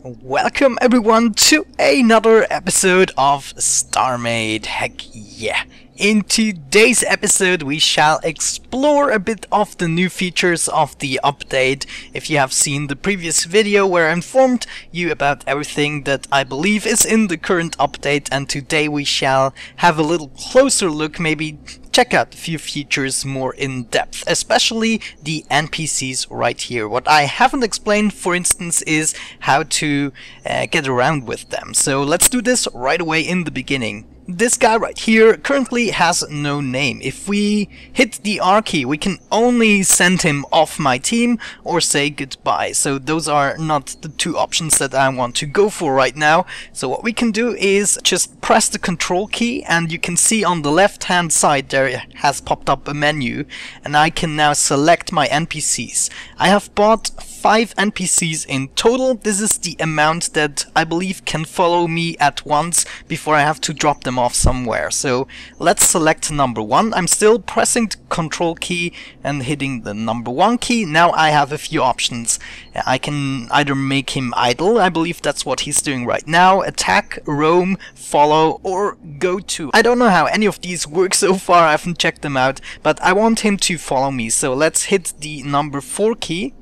Welcome everyone to another episode of Starmade. Heck yeah! In today's episode we shall explore a bit of the new features of the update. If you have seen the previous video where I informed you about everything that I believe is in the current update, and today we shall have a little closer look, maybe check out a few features more in depth, especially the NPCs right here. What I haven't explained, for instance, is how to get around with them. So let's do this right away in the beginning. This guy right here currently has no name. If we hit the R key, we can only send him off my team or say goodbye. So those are not the two options that I want to go for right now. So what we can do is just press the control key, and you can see on the left hand side there has popped up a menu, and I can now select my NPCs. I have bought 5 NPCs in total. This is the amount that I believe can follow me at once before I have to drop them off somewhere. So let's select number 1. I'm still pressing the control key and hitting the number 1 key. Now I have a few options. I can either make him idle, I believe that's what he's doing right now, attack, roam, follow, or go to. I don't know how any of these work so far, I haven't checked them out, but I want him to follow me. So let's hit the number 4 key.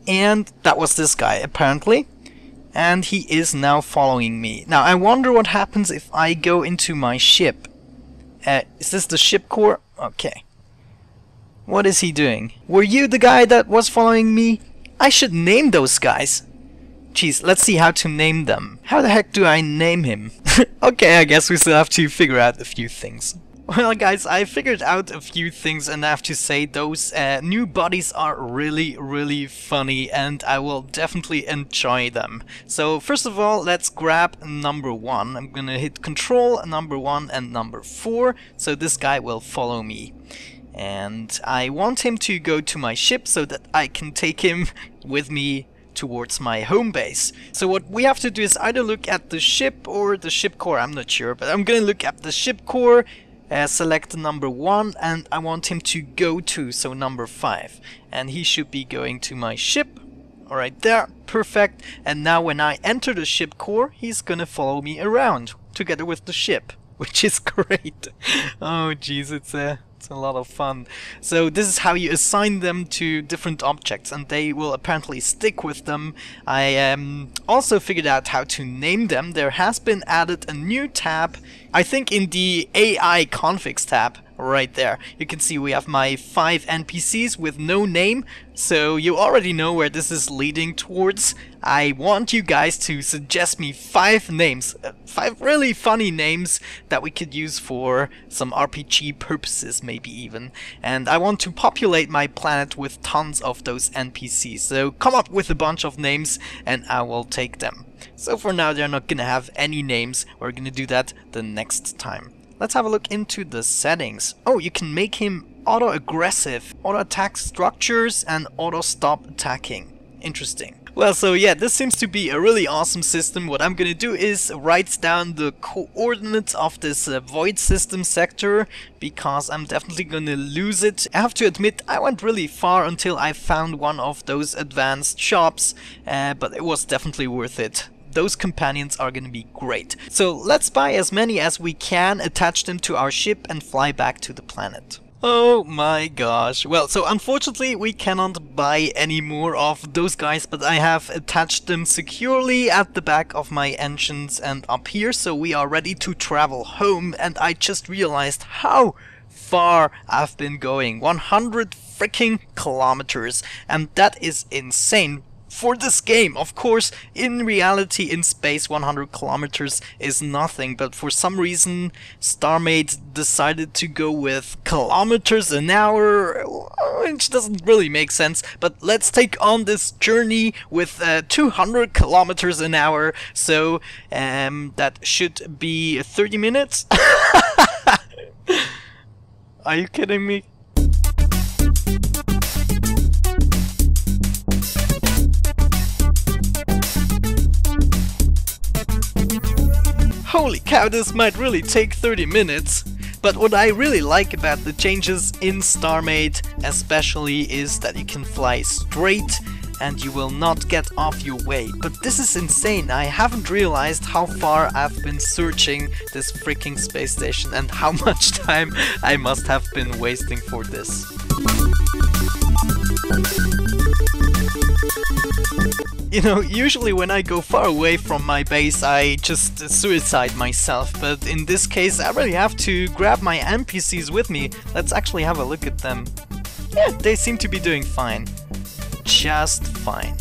And that was this guy, apparently. And he is now following me. Now, I wonder what happens if I go into my ship. Is this the ship core? Okay. What is he doing? Were you the guy that was following me? I should name those guys. Jeez, let's see how to name them. How the heck do I name him? Okay, I guess we still have to figure out a few things. Well guys, I figured out a few things, and I have to say those new bodies are really funny, and I will definitely enjoy them. So first of all, let's grab number 1. I'm gonna hit control, number 1 and number 4, so this guy will follow me. And I want him to go to my ship so that I can take him with me towards my home base. So what we have to do is either look at the ship or the ship core, I'm not sure, but I'm gonna look at the ship core. Select number 1, and I want him to go to, so number 5. And he should be going to my ship. Alright, there, perfect. And now when I enter the ship core, he's gonna follow me around, together with the ship, which is great. Oh jeez, it's a lot of fun. So this is how you assign them to different objects, and they will apparently stick with them. I also figured out how to name them. There has been added a new tab, I think in the AI configs tab. Right there, you can see we have my 5 NPCs with no name, so you already know where this is leading towards. I want you guys to suggest me 5 names, 5 really funny names that we could use for some RPG purposes, maybe even. And I want to populate my planet with tons of those NPCs, so come up with a bunch of names and I will take them. So for now they're not gonna have any names, we're gonna do that the next time. Let's have a look into the settings. Oh, you can make him auto-aggressive, auto-attack structures, and auto-stop attacking. Interesting. Well, so yeah, this seems to be a really awesome system. What I'm gonna do is write down the coordinates of this void system sector, because I'm definitely gonna lose it. I have to admit, I went really far until I found one of those advanced shops, but it was definitely worth it. Those companions are going to be great. So let's buy as many as we can, attach them to our ship, and fly back to the planet. Oh my gosh. Well, so unfortunately we cannot buy any more of those guys, but I have attached them securely at the back of my engines and up here, so we are ready to travel home. And I just realized how far I've been going. 100 freaking kilometers, and that is insane. For this game, of course, in reality, in space, 100 kilometers is nothing, but for some reason, Starmade decided to go with kilometers an hour, which doesn't really make sense, but let's take on this journey with 200 kilometers an hour, so that should be 30 minutes? Are you kidding me? Holy cow, this might really take 30 minutes. But what I really like about the changes in Starmade especially is that you can fly straight and you will not get off your way. But this is insane. I haven't realized how far I've been searching this freaking space station and how much time I must have been wasting for this. You know, usually when I go far away from my base I just suicide myself, but in this case I really have to grab my NPCs with me. Let's actually have a look at them. Yeah, they seem to be doing fine. Just fine.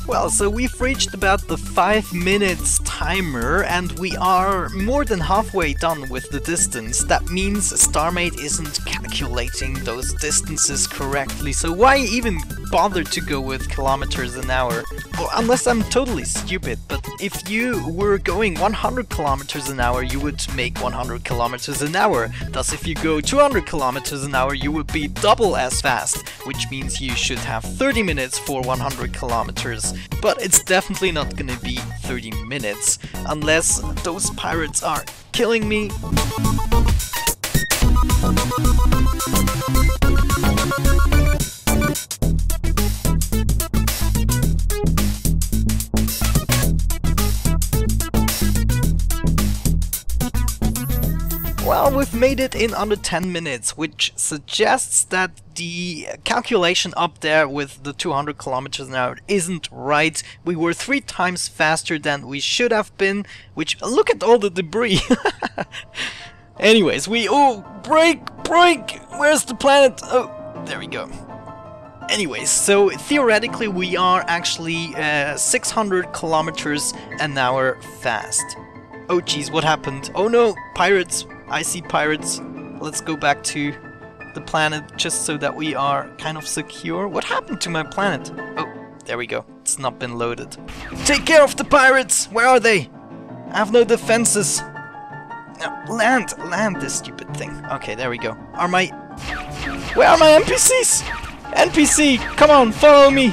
Well, so we've reached about the 5 minutes timer and we are more than halfway done with the distance. That means Starmade isn't calculating those distances correctly, so why even bother to go with kilometers an hour? Well, unless I'm totally stupid, but if you were going 100 kilometers an hour, you would make 100 kilometers an hour. Thus, if you go 200 kilometers an hour, you would be double as fast, which means you should have 30 minutes for 100 kilometers. But it's definitely not gonna be 30 minutes, unless those pirates are killing me. Well, we've made it in under 10 minutes, which suggests that the calculation up there with the 200 kilometers an hour isn't right. We were 3 times faster than we should have been, which, look at all the debris. Anyways, oh, break, where's the planet? Oh, there we go. Anyways, so theoretically we are actually 600 kilometers an hour fast. Oh geez, what happened? Oh no, pirates. I see pirates. Let's go back to the planet just so that we are kind of secure. What happened to my planet? Oh, there we go. It's not been loaded. Take care of the pirates! Where are they? I have no defenses. No, land this stupid thing. Okay, there we go. Where are my NPCs? NPC, come on, follow me.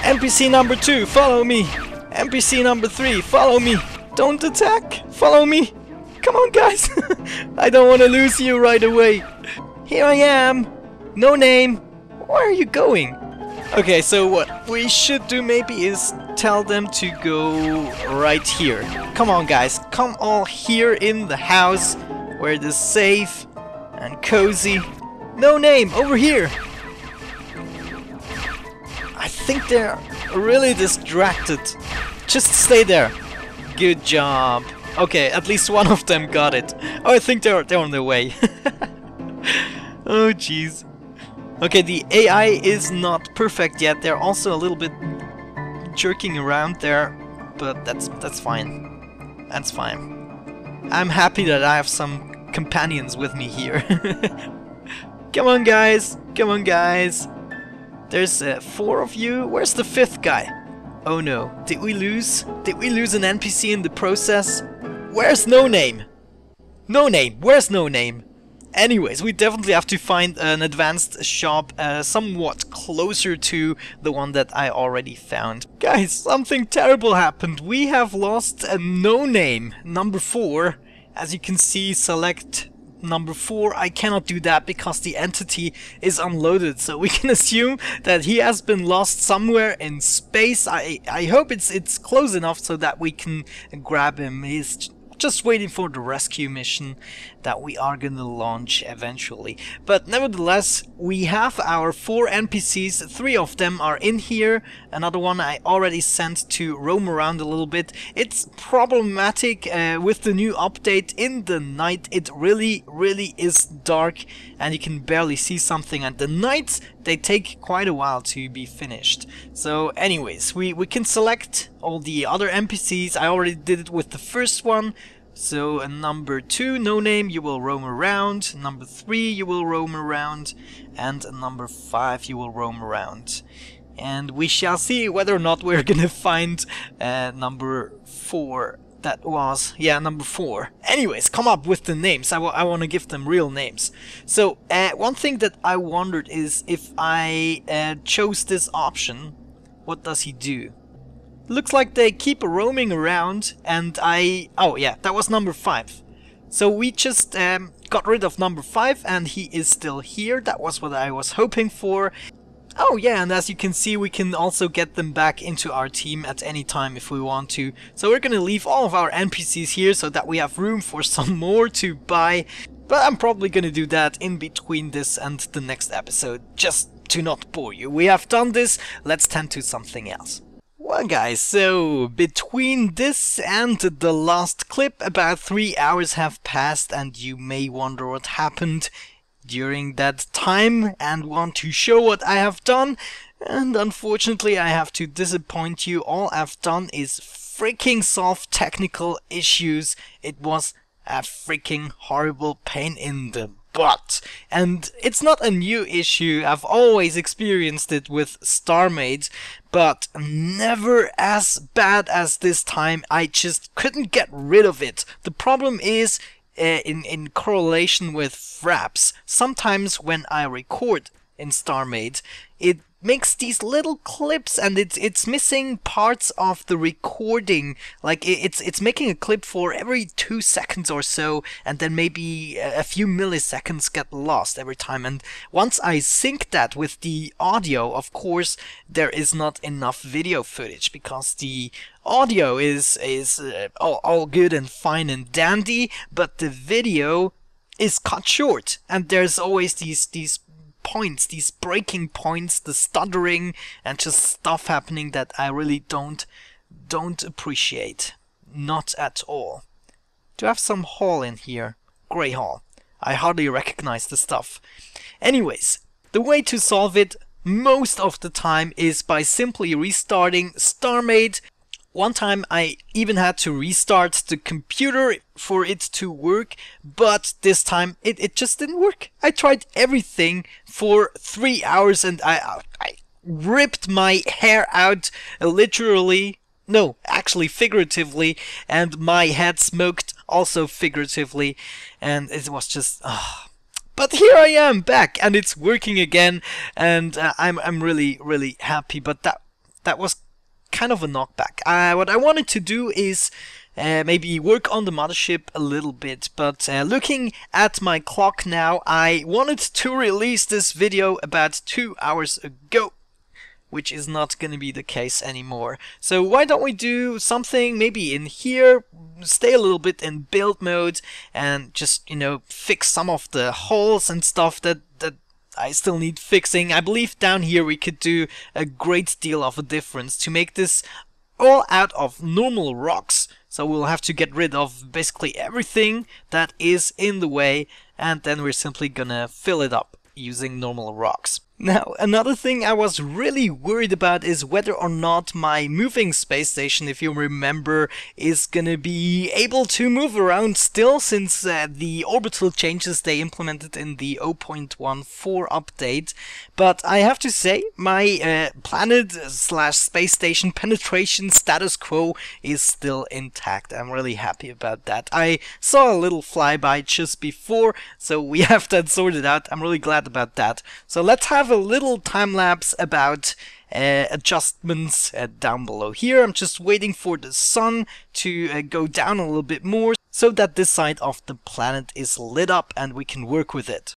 NPC number 2, follow me. NPC number 3, follow me. Don't attack, follow me. Come on, guys! I don't want to lose you right away. Here I am! No name! Where are you going? Okay, so what we should do maybe is tell them to go right here. Come on, guys. Come all here in the house where it is safe and cozy. No name! Over here! I think they're really distracted. Just stay there. Good job. Okay, at least one of them got it. Oh, I think they're on their way. Oh, jeez. Okay, the AI is not perfect yet. They're also a little bit jerking around there, but that's fine. That's fine. I'm happy that I have some companions with me here. Come on, guys. Come on, guys. There's 4 of you. Where's the 5th guy? Oh no. Did we lose? Did we lose an NPC in the process? Where's No Name? No Name, where's No Name? Anyways, we definitely have to find an advanced shop somewhat closer to the one that I already found. Guys, something terrible happened. We have lost a No Name, number 4. As you can see, select number 4. I cannot do that because the entity is unloaded, so we can assume that he has been lost somewhere in space. I hope it's close enough so that we can grab him. He's just waiting for the rescue mission that we are gonna launch eventually. But nevertheless, we have our 4 NPCs, 3 of them are in here, another one I already sent to roam around a little bit. It's problematic with the new update. In the night it really is dark and you can barely see something, and the nights, they take quite a while to be finished. So anyways, we can select all the other NPCs. I already did it with the first one. So number 2, No Name, you will roam around. Number 3, you will roam around. And number 5, you will roam around. And we shall see whether or not we're gonna find number 4. That was, yeah, number 4. Anyways, come up with the names. I want to give them real names. So one thing that I wondered is if I chose this option, what does he do? Looks like they keep roaming around, and oh yeah, that was number 5. So we just got rid of number 5 and he is still here. That was what I was hoping for. Oh yeah, and as you can see, we can also get them back into our team at any time if we want to. So we're gonna leave all of our NPCs here so that we have room for some more to buy. But I'm probably gonna do that in between this and the next episode, just to not bore you. We have done this, let's tend to something else. Well guys, so between this and the last clip, about 3 hours have passed, and you may wonder what happened during that time and want to show what I have done, and unfortunately I have to disappoint you. All I've done is freaking solve technical issues. It was a freaking horrible pain in the butt, and it's not a new issue. I've always experienced it with Starmade, but never as bad as this time. I just couldn't get rid of it. The problem is in correlation with fraps. Sometimes when I record in Starmade, it makes these little clips and it's missing parts of the recording. Like it's making a clip for every 2 seconds or so, and then maybe a few milliseconds get lost every time. And once I sync that with the audio, of course there is not enough video footage, because the audio is all good and fine and dandy, but the video is cut short, and there's always these points, these breaking points, the stuttering, and just stuff happening that I really don't appreciate. Not at all. Do I have some hall in here? Grey hall. I hardly recognize the stuff. Anyways, the way to solve it most of the time is by simply restarting Starmade. One time I even had to restart the computer for it to work, but this time it just didn't work. I tried everything for 3 hours and I ripped my hair out, literally, no, actually figuratively, and my head smoked also figuratively, and it was just... But here I am back and it's working again, and I'm really happy. But that was kind of a knockback. What I wanted to do is maybe work on the mothership a little bit, but looking at my clock now, I wanted to release this video about 2 hours ago, which is not going to be the case anymore. So why don't we do something maybe in here, stay a little bit in build mode, and just, you know, fix some of the holes and stuff that I still need fixing. I believe down here we could do a great deal of a difference to make this all out of normal rocks. So we'll have to get rid of basically everything that is in the way, and then we're simply gonna fill it up using normal rocks. Now, another thing I was really worried about is whether or not my moving space station, if you remember, is gonna be able to move around still, since the orbital changes they implemented in the 0.14 update. But I have to say, my planet/space station penetration status quo is still intact. I'm really happy about that. I saw a little flyby just before, so we have that sorted out. I'm really glad about that. So let's have a little time lapse about adjustments down below here. I'm just waiting for the sun to go down a little bit more so that this side of the planet is lit up and we can work with it.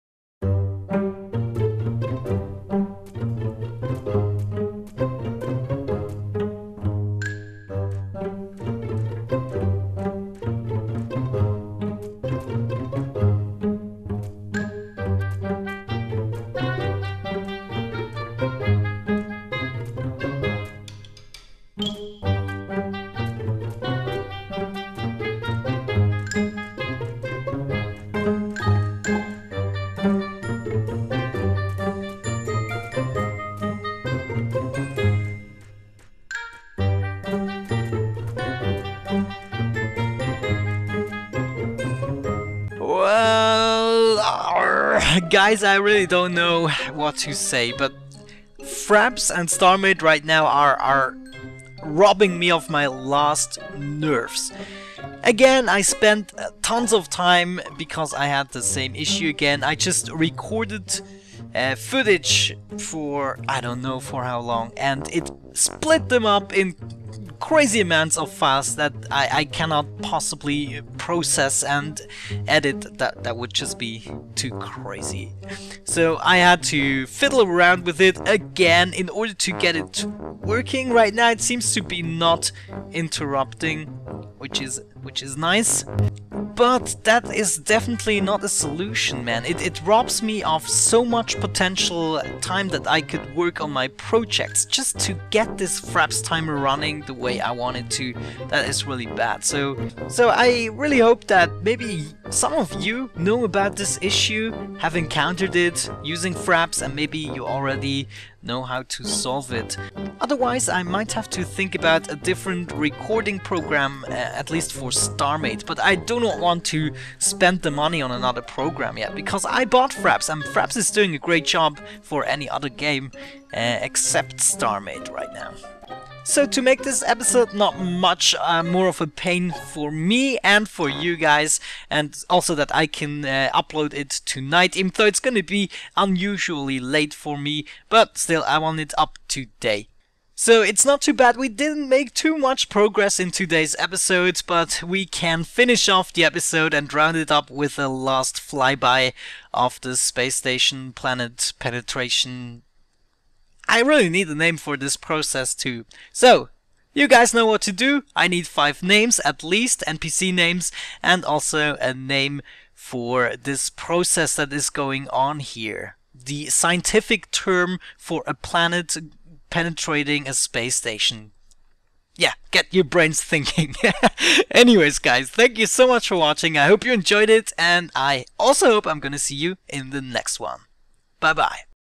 Guys, I really don't know what to say, but Fraps and Starmade right now are robbing me of my last nerves. Again, I spent tons of time because I had the same issue again. I just recorded footage for I don't know for how long, and it split them up in crazy amounts of files that I cannot possibly process and edit. That would just be too crazy. So I had to fiddle around with it again in order to get it working. Right now it seems to be not interrupting, which is nice. But that is definitely not a solution, man. It robs me of so much potential time that I could work on my projects just to get this Fraps timer running the way I want it to. That is really bad. So I really hope that maybe some of you know about this issue, have encountered it using Fraps, and maybe you already know how to solve it. Otherwise, I might have to think about a different recording program, at least for Starmade, but I do not want to spend the money on another program yet, because I bought Fraps, and Fraps is doing a great job for any other game except Starmade right now. So to make this episode not much more of a pain for me and for you guys, and also that I can upload it tonight, even though it's gonna be unusually late for me, but still I want it up today. So it's not too bad, we didn't make too much progress in today's episode, but we can finish off the episode and round it up with a last flyby of the space station planet penetration. I really need a name for this process too. So, you guys know what to do. I need 5 names at least, NPC names, and also a name for this process that is going on here. The scientific term for a planet penetrating a space station. Yeah, get your brains thinking. Anyways guys, thank you so much for watching. I hope you enjoyed it, and I also hope I'm gonna see you in the next one. Bye bye.